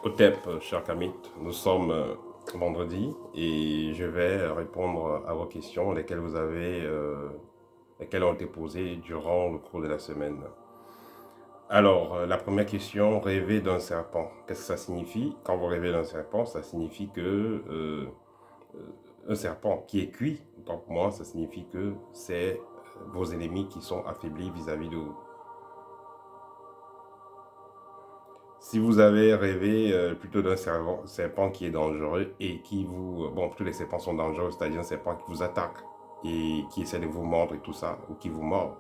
Otep, cher Kamit, nous sommes vendredi et je vais répondre à vos questions, lesquelles ont été posées durant le cours de la semaine. Alors, la première question, rêver d'un serpent. Qu'est-ce que ça signifie? Quand vous rêvez d'un serpent, ça signifie que un serpent qui est cuit, donc pour moi, ça signifie que c'est vos ennemis qui sont affaiblis vis-à-vis de vous. Si vous avez rêvé plutôt d'un serpent qui est dangereux et qui vous... Bon, tous les serpents sont dangereux, c'est-à-dire un serpent qui vous attaque et qui essaie de vous mordre et tout ça, ou qui vous mord.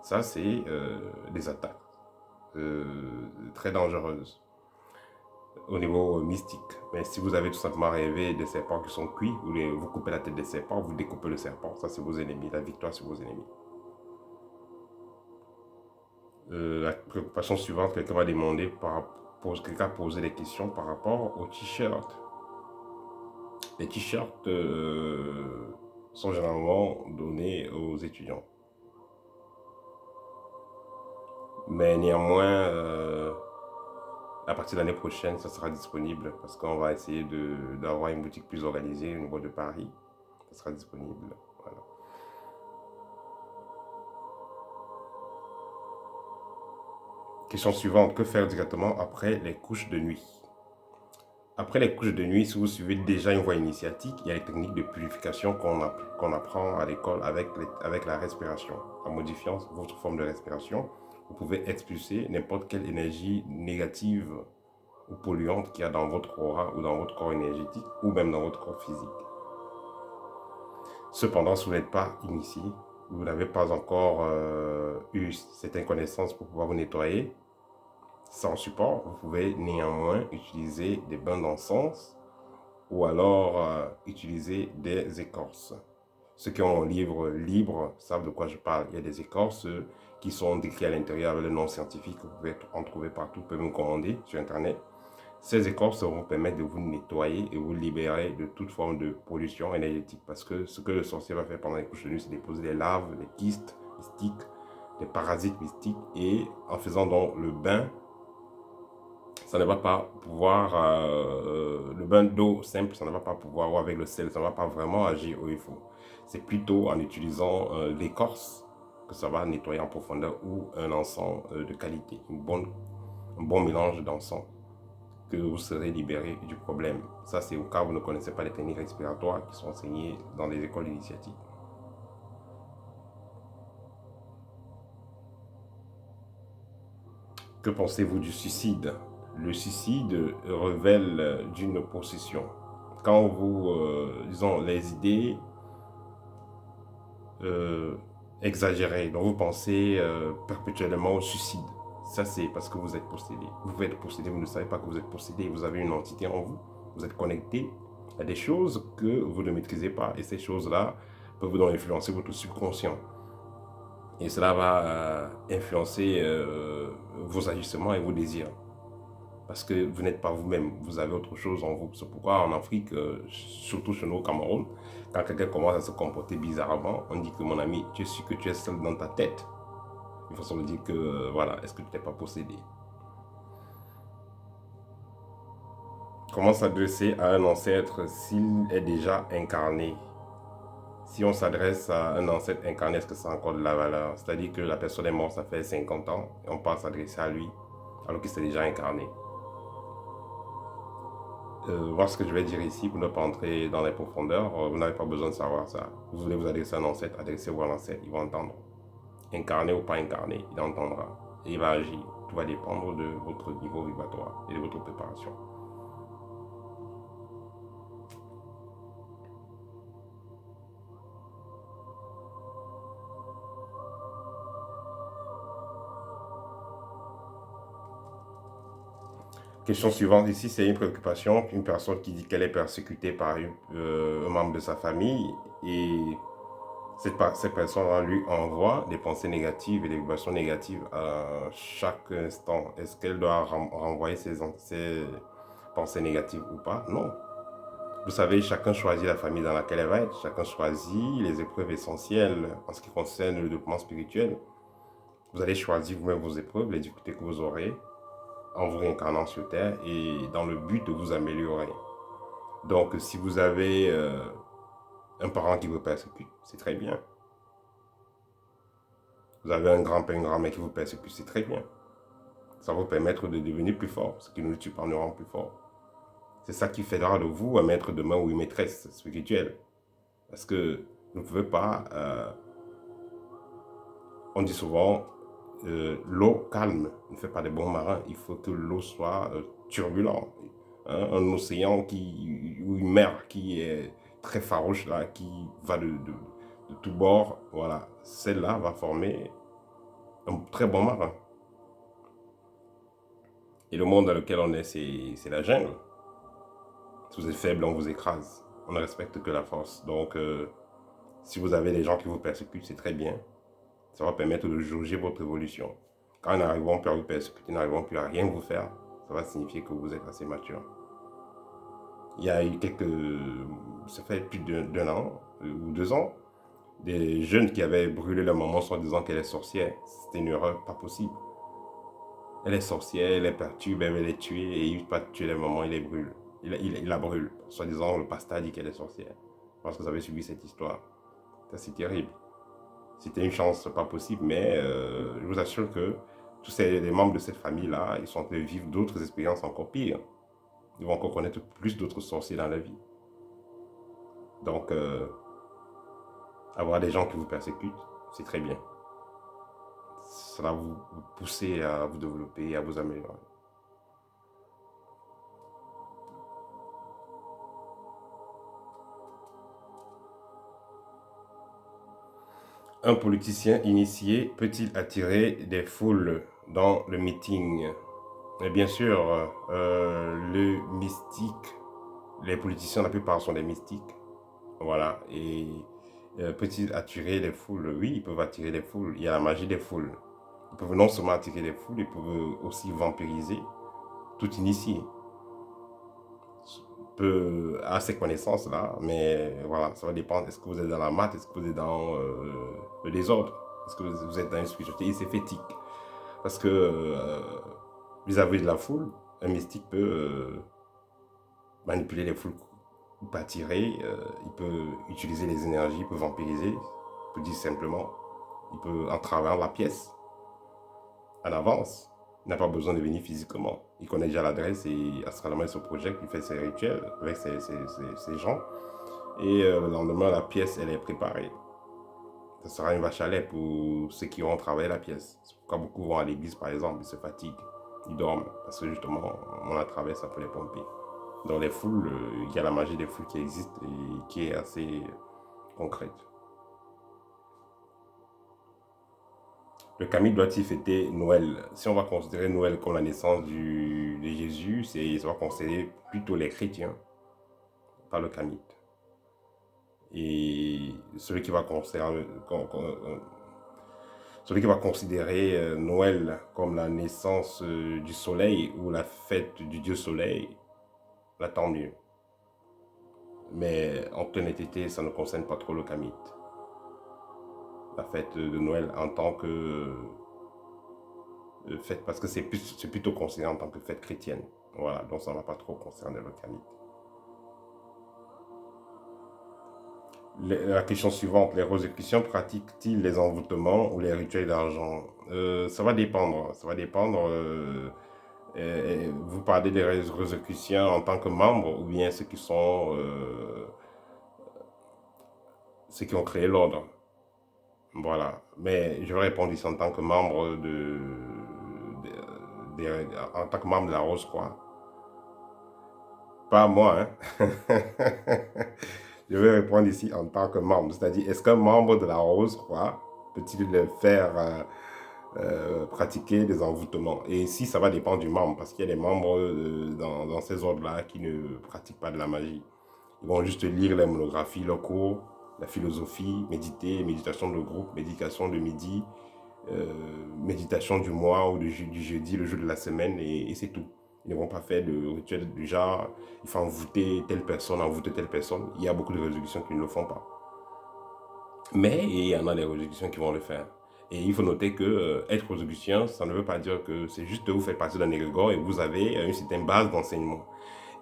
Ça, c'est des attaques euh, très dangereuses au niveau mystique. Mais si vous avez tout simplement rêvé des serpents qui sont cuits, vous coupez la tête des serpents, vous découpez le serpent, ça c'est vos ennemis, la victoire c'est vos ennemis. La préoccupation suivante, quelqu'un va demander, quelqu'un a posé des questions par rapport au t-shirt. Les t-shirts sont généralement donnés aux étudiants. Mais néanmoins, à partir de l'année prochaine, ça sera disponible parce qu'on va essayer d'avoir une boutique plus organisée au niveau de Paris. Ça sera disponible. Voilà. Question suivante, que faire directement après les couches de nuit? Après les couches de nuit, si vous suivez déjà une voie initiatique, il y a les techniques de purification qu'on apprend à l'école avec la respiration. En modifiant votre forme de respiration, vous pouvez expulser n'importe quelle énergie négative ou polluante qu'il y a dans votre aura ou dans votre corps énergétique ou même dans votre corps physique. Cependant, si vous n'êtes pas initié, vous n'avez pas encore eu certaines connaissances pour pouvoir vous nettoyer, sans support, vous pouvez néanmoins utiliser des bains d'encens ou alors utiliser des écorces. Ceux qui ont un livre libre savent de quoi je parle. Il y a des écorces qui sont décrites à l'intérieur avec le nom scientifique. Vous pouvez en trouver partout. Vous pouvez me commander sur Internet. Ces écorces vont vous permettre de vous nettoyer et vous libérer de toute forme de pollution énergétique. Parce que ce que le sorcier va faire pendant les couches de nuit, c'est déposer des larves, des kystes mystiques, des parasites mystiques. Et en faisant donc le bain, ça ne va pas pouvoir, le bain d'eau simple, ça ne va pas pouvoir, ou avec le sel, ça ne va pas vraiment agir où il faut. C'est plutôt en utilisant l'écorce que ça va nettoyer en profondeur ou un encens de qualité, un bon mélange d'encens que vous serez libéré du problème. Ça, c'est au cas où vous ne connaissez pas les techniques respiratoires qui sont enseignées dans les écoles initiatiques. Que pensez-vous du suicide? Le suicide révèle d'une possession. Quand vous, disons, les idées exagérées, dont vous pensez perpétuellement au suicide, ça c'est parce que vous êtes possédé. Vous pouvez être possédé, vous ne savez pas que vous êtes possédé, vous avez une entité en vous, vous êtes connecté à des choses que vous ne maîtrisez pas et ces choses-là peuvent donc influencer votre subconscient. Et cela va influencer vos agissements et vos désirs. Parce que vous n'êtes pas vous-même, vous avez autre chose en vous. C'est pourquoi en Afrique, surtout chez nous au Cameroun, quand quelqu'un commence à se comporter bizarrement, on dit que mon ami, tu es sûr que tu es seul dans ta tête. Il faut se dire que, voilà, est-ce que tu n'es pas possédé? Comment s'adresser à un ancêtre s'il est déjà incarné? Si on s'adresse à un ancêtre incarné, est-ce que ça a encore de la valeur? C'est-à-dire que la personne est morte, ça fait 50 ans, et on passe s'adresser à lui, alors qu'il s'est déjà incarné. Voir ce que je vais dire ici pour ne pas entrer dans les profondeurs. Vous n'avez pas besoin de savoir ça. Vous voulez vous adresser à un ancêtre, adressez-vous à l'ancêtre, il va entendre. Incarné ou pas incarné, il entendra. Et il va agir. Tout va dépendre de votre niveau vibratoire et de votre préparation. Question suivante ici, c'est une préoccupation. Une personne qui dit qu'elle est persécutée par un membre de sa famille et cette personne lui envoie des pensées négatives et des vibrations négatives à chaque instant. Est-ce qu'elle doit renvoyer ses pensées négatives ou pas? Non. Vous savez, chacun choisit la famille dans laquelle elle va être. Chacun choisit les épreuves essentielles en ce qui concerne le développement spirituel. Vous allez choisir vous-même vos épreuves, les difficultés que vous aurez en vous réincarnant sur Terre et dans le but de vous améliorer. Donc, si vous avez un parent qui vous persécute, c'est très bien. Vous avez un grand-père, une grand-mère qui vous persécute, c'est très bien. Ça va vous permettre de devenir plus fort. Ce qui ne nous tue pas nous rend plus fort. C'est ça qui fera de vous un maître de main ou une maîtresse spirituelle. Parce que vous ne pouvez pas... on dit souvent, l'eau calme ne fait pas de bons marins. Il faut que l'eau soit turbulente. Hein, un océan ou une mer qui est très farouche, là, qui va de tous bords, voilà. Celle-là va former un très bon marin. Et le monde dans lequel on est, c'est la jungle. Si vous êtes faible, on vous écrase. On ne respecte que la force. Donc, si vous avez des gens qui vous persécutent, c'est très bien. Ça va permettre de jauger votre évolution. Quand ils n'arriveront plus à vous persécuter, ils n'arriveront plus à rien vous faire, ça va signifier que vous êtes assez mature. Il y a eu ça fait plus d'un an ou 2 ans, des jeunes qui avaient brûlé leur maman en disant qu'elle est sorcière. C'était une erreur pas possible. Elle est sorcière, elle est perturbe, elle veut les tuer et il ne veut pas tuer la maman, il les brûle. Il la brûle. Soit disant le pasteur dit qu'elle est sorcière. Je pense que vous avez suivi cette histoire. C'est terrible. C'était une chance pas possible, mais je vous assure que tous les membres de cette famille-là, ils sont en train de vivre d'autres expériences encore pires. Ils vont encore connaître plus d'autres sorciers dans la vie. Donc, avoir des gens qui vous persécutent, c'est très bien. Ça va vous pousser à vous développer, à vous améliorer. Un politicien initié peut-il attirer des foules dans le meeting? Et bien sûr, le mystique, les politiciens, la plupart sont des mystiques. Voilà. Et peut-il attirer des foules? Oui, ils peuvent attirer des foules. Il y a la magie des foules. Ils peuvent non seulement attirer des foules, ils peuvent aussi vampiriser tout initié. À ces connaissances-là, mais voilà, ça va dépendre. Est-ce que vous êtes dans la maths? Est-ce que vous êtes dans le désordre? Est-ce que vous êtes dans une spiritualité? Et c'est fétique. Parce que vis-à-vis de la foule, un mystique peut manipuler les foules, il peut attirer, il peut utiliser les énergies, il peut vampiriser, pour dire simplement, il peut entraver la pièce en avance. Il n'a pas besoin de venir physiquement. Il connaît déjà l'adresse et astralement il se projette, il fait ses rituels avec ses gens. Et le lendemain, la pièce, elle est préparée. Ce sera une vache à lait pour ceux qui ont travaillé la pièce. C'est pourquoi beaucoup vont à l'église, par exemple, ils se fatiguent, ils dorment. Parce que justement, on a travaillé ça pour les pomper. Dans les foules, il y a la magie des foules qui existe et qui est assez concrète. Le Kami doit-il fêter Noël? Si on va considérer Noël comme la naissance de Jésus, ça va considérer plutôt les chrétiens, pas le Kami. Et celui qui va considérer Noël comme la naissance du soleil ou la fête du dieu soleil, là tant mieux. Mais en toute honnêteté, ça ne concerne pas trop le Kami. La fête de Noël en tant que fête, parce que c'est plutôt considéré en tant que fête chrétienne. Voilà, donc ça ne va pas trop concerner le Kami. La question suivante, les Rosicruciens pratiquent-ils les envoûtements ou les rituels d'argent? Ça va dépendre, vous parlez des Rosicruciens en tant que membres ou bien ceux qui ont créé l'ordre? Voilà, mais je vais répondre ici en tant que membre en tant que membre de la Rose-Croix. Pas moi, hein. Je vais répondre ici en tant que membre. C'est-à-dire, est-ce qu'un membre de la Rose-Croix peut-il le faire pratiquer des envoûtements? Et ici, ça va dépendre du membre, parce qu'il y a des membres dans ces ordres-là qui ne pratiquent pas de la magie. Ils vont juste lire les monographies, leurs cours, la philosophie, méditer, méditation de groupe, méditation de midi, méditation du mois ou du jeudi, le jour de la semaine, et c'est tout. Ils ne vont pas faire de rituel du genre, il faut envoûter telle personne, envoûter telle personne. Il y a beaucoup de résolutions qui ne le font pas. Mais il y en a des résolutions qui vont le faire. Et il faut noter que être rosicrucien, ça ne veut pas dire que c'est juste que vous faites partie d'un égrégore et vous avez une certaine base d'enseignement.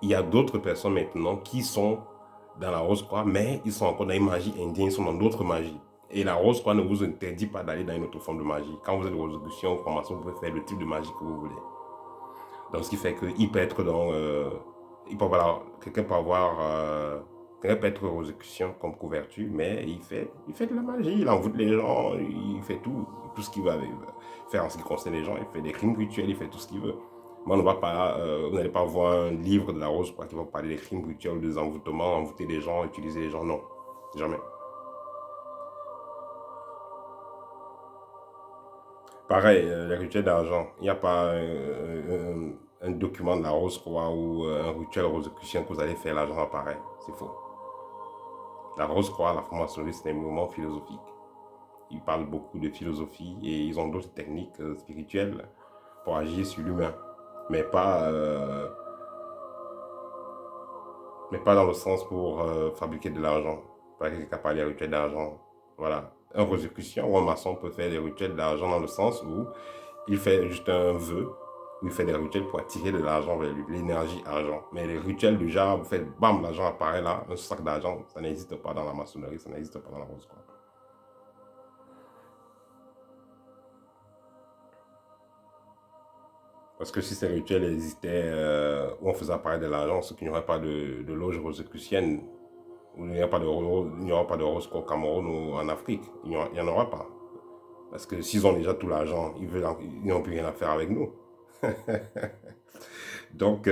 Il y a d'autres personnes maintenant qui sont dans la Rose-Croix, mais ils sont encore dans une magie indienne, ils sont dans d'autres magies. Et la Rose-Croix ne vous interdit pas d'aller dans une autre forme de magie. Quand vous êtes rosicrucien ou formation, vous pouvez faire le type de magie que vous voulez. Donc, ce qui fait qu'il peut être dans... quelqu'un peut avoir... quelqu'un peut être rosicrucien comme couverture, mais il fait de la magie, il envoûte les gens, il fait tout ce qu'il veut faire en ce qui concerne les gens. Il fait des crimes rituels, il fait tout ce qu'il veut. Moi, vous n'allez pas voir un livre de la Rose qui va parler des crimes rituels, des envoûtements, envoûter les gens, utiliser les gens. Non, jamais. Pareil, les rituels d'argent. Il n'y a pas un document de la Rose-Croix ou un rituel rosicrucien que vous allez faire, l'argent apparaît. C'est faux. La Rose-Croix, la franc-maçonnerie, c'est un mouvement philosophique. Ils parlent beaucoup de philosophie et ils ont d'autres techniques spirituelles pour agir sur l'humain. Mais pas dans le sens pour fabriquer de l'argent. Pas quelqu'un qui a parlé de rituel d'argent. Voilà. Un rosicrucien ou un maçon peut faire des rituels d'argent dans le sens où il fait juste un vœu, où il fait des rituels pour attirer de l'argent vers lui, l'énergie argent. Mais les rituels du genre, vous faites bam, l'argent apparaît là, un sac d'argent, ça n'existe pas dans la maçonnerie, ça n'existe pas dans la rose. Parce que si ces rituels existaient où on faisait apparaître de l'argent, ce qu'il n'y aurait pas de loge rosicrucienne, où il n'y aura pas de rose au Cameroun ou en Afrique. Il n'y en aura pas. Parce que s'ils ont déjà tout l'argent, ils n'ont plus rien à faire avec nous. Donc,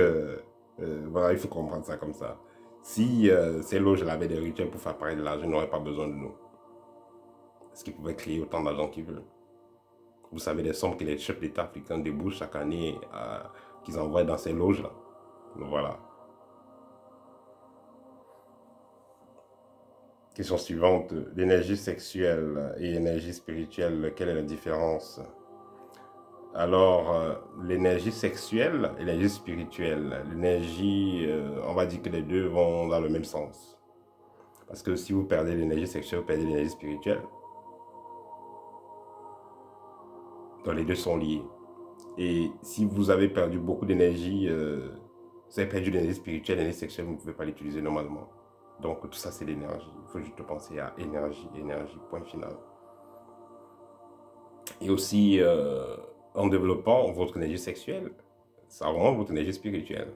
voilà, il faut comprendre ça comme ça. Si ces loges avaient des rituels pour faire apparaître de l'argent, ils n'auraient pas besoin de nous. Parce qu'ils pouvaient créer autant d'argent qu'ils veulent. Vous savez les sommes que les chefs d'État africains débouchent chaque année, qu'ils envoient dans ces loges-là. Voilà. Question suivante. L'énergie sexuelle et l'énergie spirituelle, quelle est la différence? Alors, l'énergie sexuelle et l'énergie spirituelle. L'énergie, on va dire que les deux vont dans le même sens. Parce que si vous perdez l'énergie sexuelle, vous perdez l'énergie spirituelle. Donc les deux sont liés. Et si vous avez perdu beaucoup d'énergie, vous avez perdu l'énergie spirituelle, l'énergie sexuelle, vous ne pouvez pas l'utiliser normalement. Donc tout ça c'est l'énergie. Il faut juste penser à énergie, énergie, point final. Et aussi, en développant votre énergie sexuelle, ça augmente votre énergie spirituelle.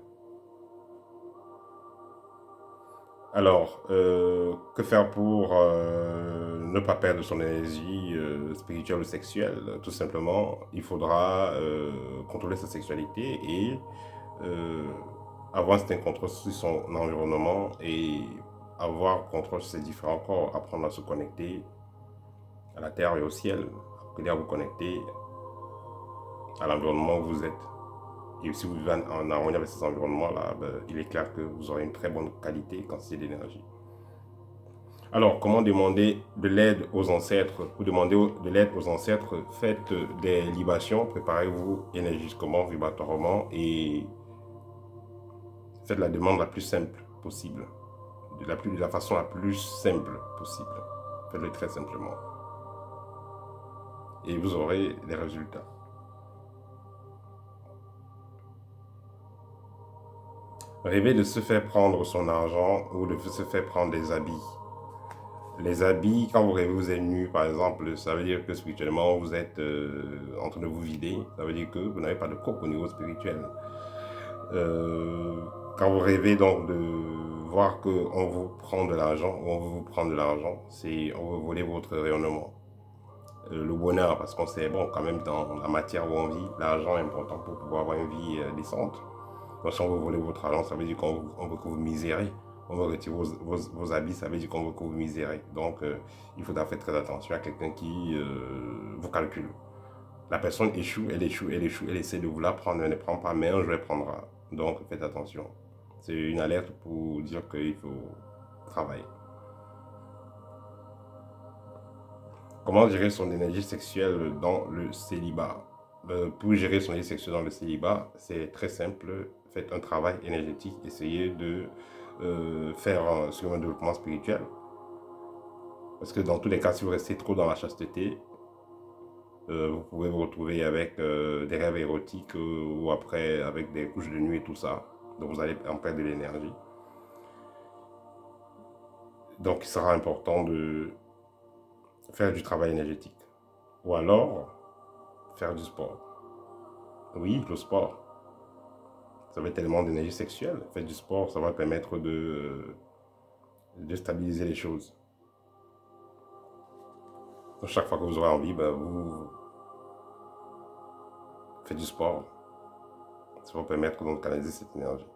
Alors, que faire pour ne pas perdre son énergie spirituelle ou sexuelle? Tout simplement, il faudra contrôler sa sexualité et avoir un certain contrôle sur son environnement et avoir contrôle sur ses différents corps, apprendre à se connecter à la terre et au ciel, apprendre à vous connecter à l'environnement où vous êtes. Et si vous vivez en harmonie avec ces environnements-là, il est clair que vous aurez une très bonne qualité et quantité d'énergie. Alors, comment demander de l'aide aux ancêtres? Pour demander de l'aide aux ancêtres, faites des libations, préparez-vous énergiquement, vibratoirement et faites la demande la plus simple possible, de la façon la plus simple possible. Faites-le très simplement. Et vous aurez des résultats. Rêver de se faire prendre son argent ou de se faire prendre des habits. Les habits, quand vous rêvez, vous êtes nu, par exemple, ça veut dire que spirituellement, vous êtes en train de vous vider. Ça veut dire que vous n'avez pas de coque au niveau spirituel. Quand vous rêvez donc de voir qu'on vous prend de l'argent, ou on veut vous prendre de l'argent, c'est on veut voler votre rayonnement. Le bonheur, parce qu'on sait, bon, quand même, dans la matière où on vit, l'argent est important pour pouvoir avoir une vie décente. Donc, si on veut voler votre argent, ça veut dire qu'on veut que vous misérez. On veut retirer vos habits, ça veut dire qu'on veut que vous misérez. Donc, il faudra faire très attention à quelqu'un qui vous calcule. La personne échoue, elle échoue, elle échoue, elle essaie de vous la prendre, elle ne prend pas, mais un jour elle prendra. Donc, faites attention. C'est une alerte pour dire qu'il faut travailler. Comment gérer son énergie sexuelle dans le célibat? Pour gérer son énergie sexuelle dans le célibat, c'est très simple. Faites un travail énergétique. Essayez de faire sur un développement spirituel. Parce que dans tous les cas, si vous restez trop dans la chasteté, Vous pouvez vous retrouver avec des rêves érotiques ou après avec des couches de nuit et tout ça. Donc vous allez en perdre de l'énergie. Donc il sera important de faire du travail énergétique. Ou alors faire du sport. Oui, le sport. Ça va être tellement d'énergie sexuelle. Faire du sport, ça va permettre de stabiliser les choses. Donc, chaque fois que vous aurez envie, ben, vous faites du sport. Ça va permettre de canaliser cette énergie.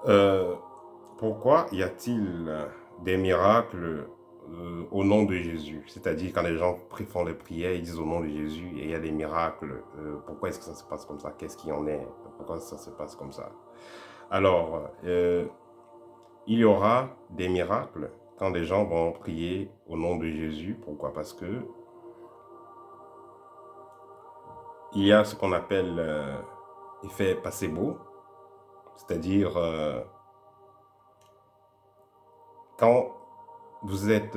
Euh, Pourquoi y a-t-il des miracles au nom de Jésus? C'est-à-dire quand les gens font les prières, ils disent au nom de Jésus et il y a des miracles. Pourquoi est-ce que ça se passe comme ça? Qu'est-ce qui en est? Pourquoi ça se passe comme ça? Alors, il y aura des miracles quand les gens vont prier au nom de Jésus. Pourquoi? Parce que il y a ce qu'on appelle effet placebo, c'est-à-dire quand vous êtes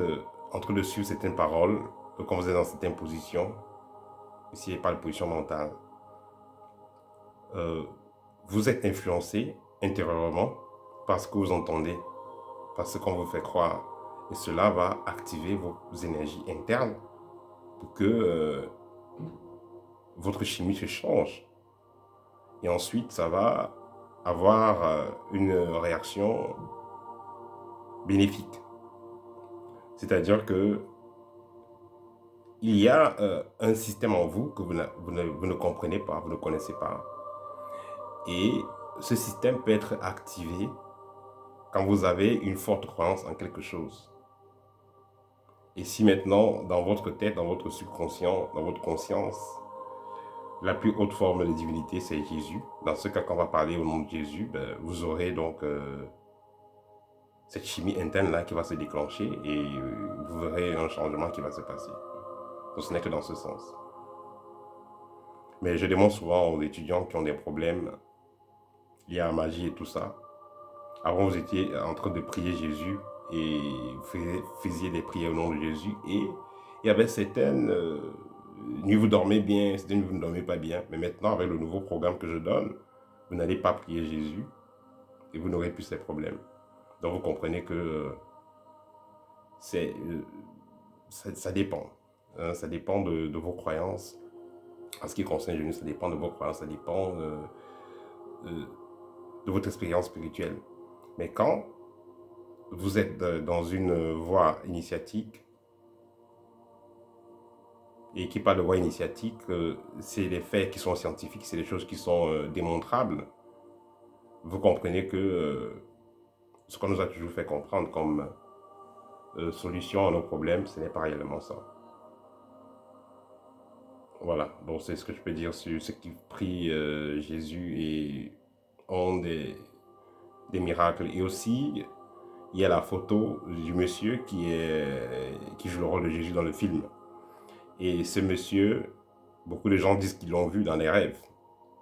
en train de suivre certaines paroles, quand vous êtes dans certaines positions, ici il n'y a pas de position mentale, euh, vous êtes influencé intérieurement par ce que vous entendez, par ce qu'on vous fait croire. Et cela va activer vos énergies internes pour que votre chimie se change. Et ensuite, ça va avoir une réaction bénéfique. C'est-à-dire que il y a un système en vous que vous ne comprenez pas, vous ne connaissez pas. Et ce système peut être activé quand vous avez une forte croyance en quelque chose. Et si maintenant, dans votre tête, dans votre subconscient, dans votre conscience, la plus haute forme de divinité, c'est Jésus. Dans ce cas, quand on va parler au nom de Jésus, ben, vous aurez donc cette chimie interne-là qui va se déclencher et vous verrez un changement qui va se passer. Donc ce n'est que dans ce sens. Mais je demande souvent aux étudiants qui ont des problèmes liés à la magie et tout ça. Avant, vous étiez en train de prier Jésus et vous faisiez des prières au nom de Jésus et il y avait certaines nuits vous dormez bien, certaines nuits vous ne dormez pas bien. Mais maintenant, avec le nouveau programme que je donne, vous n'allez pas prier Jésus et vous n'aurez plus ces problèmes. Donc vous comprenez que ça dépend. Hein, ça dépend de vos croyances. En ce qui concerne Jésus, ça dépend de vos croyances, ça dépend de votre expérience spirituelle. Mais quand vous êtes dans une voie initiatique, et qui parle de voie initiatique, c'est des faits qui sont scientifiques, c'est des choses qui sont démontrables. Vous comprenez que ce qu'on nous a toujours fait comprendre comme solution à nos problèmes, ce n'est pas réellement ça. Voilà, donc c'est ce que je peux dire sur ceux qui prient Jésus et ont des miracles. Et aussi, il y a la photo du monsieur qui joue le rôle de Jésus dans le film. Et ce monsieur, beaucoup de gens disent qu'ils l'ont vu dans les rêves.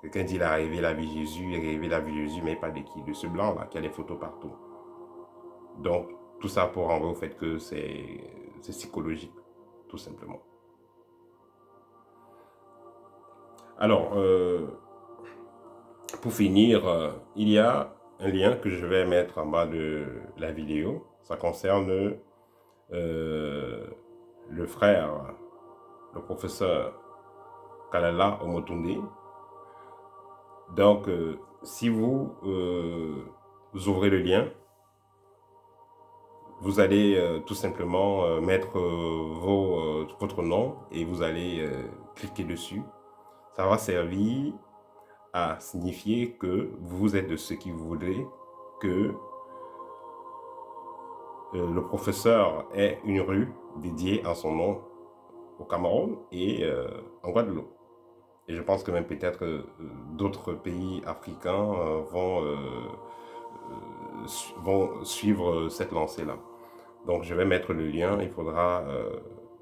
Quelqu'un dit qu'il a rêvé la vie de Jésus, il a rêvé la vie de Jésus, mais pas de qui? De ce blanc-là qui a les photos partout. Donc, tout ça pour renvoyer au fait que c'est psychologique, tout simplement. Alors, pour finir, il y a un lien que je vais mettre en bas de la vidéo. Ça concerne le frère, le professeur Kalala Omotunde. Donc, si vous ouvrez le lien, vous allez tout simplement mettre votre nom et vous allez cliquer dessus. Ça va servir à signifier que vous êtes de ceux qui voudraient que le professeur ait une rue dédiée à son nom au Cameroun et en Guadeloupe. Et je pense que même peut-être d'autres pays africains vont suivre cette lancée-là. Donc je vais mettre le lien, il faudra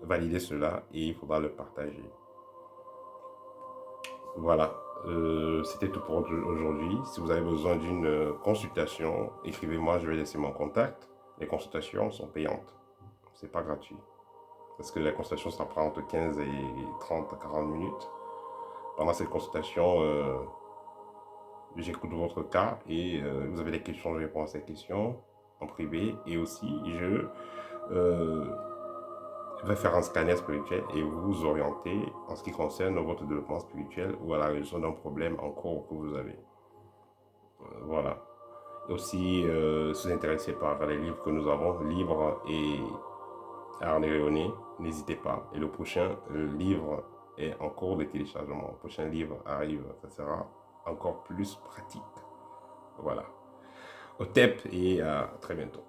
valider cela et il faudra le partager. Voilà, c'était tout pour aujourd'hui. Si vous avez besoin d'une consultation, écrivez-moi, je vais laisser mon contact. Les consultations sont payantes. C'est pas gratuit. Parce que la consultation, ça prend entre 15 et 30 à 40 minutes. Pendant cette consultation, j'écoute votre cas et vous avez des questions, je réponds à ces questions en privé. Et aussi, je vais faire un scanner spirituel et vous orienter en ce qui concerne votre développement spirituel ou à la résolution d'un problème en cours que vous avez. Voilà. Aussi, si vous êtes intéressé par les livres que nous avons, Livres et Art Néréoné, n'hésitez pas. Et le prochain livre est en cours de téléchargement. Le prochain livre arrive, ça sera encore plus pratique. Voilà. Au TEP et à très bientôt.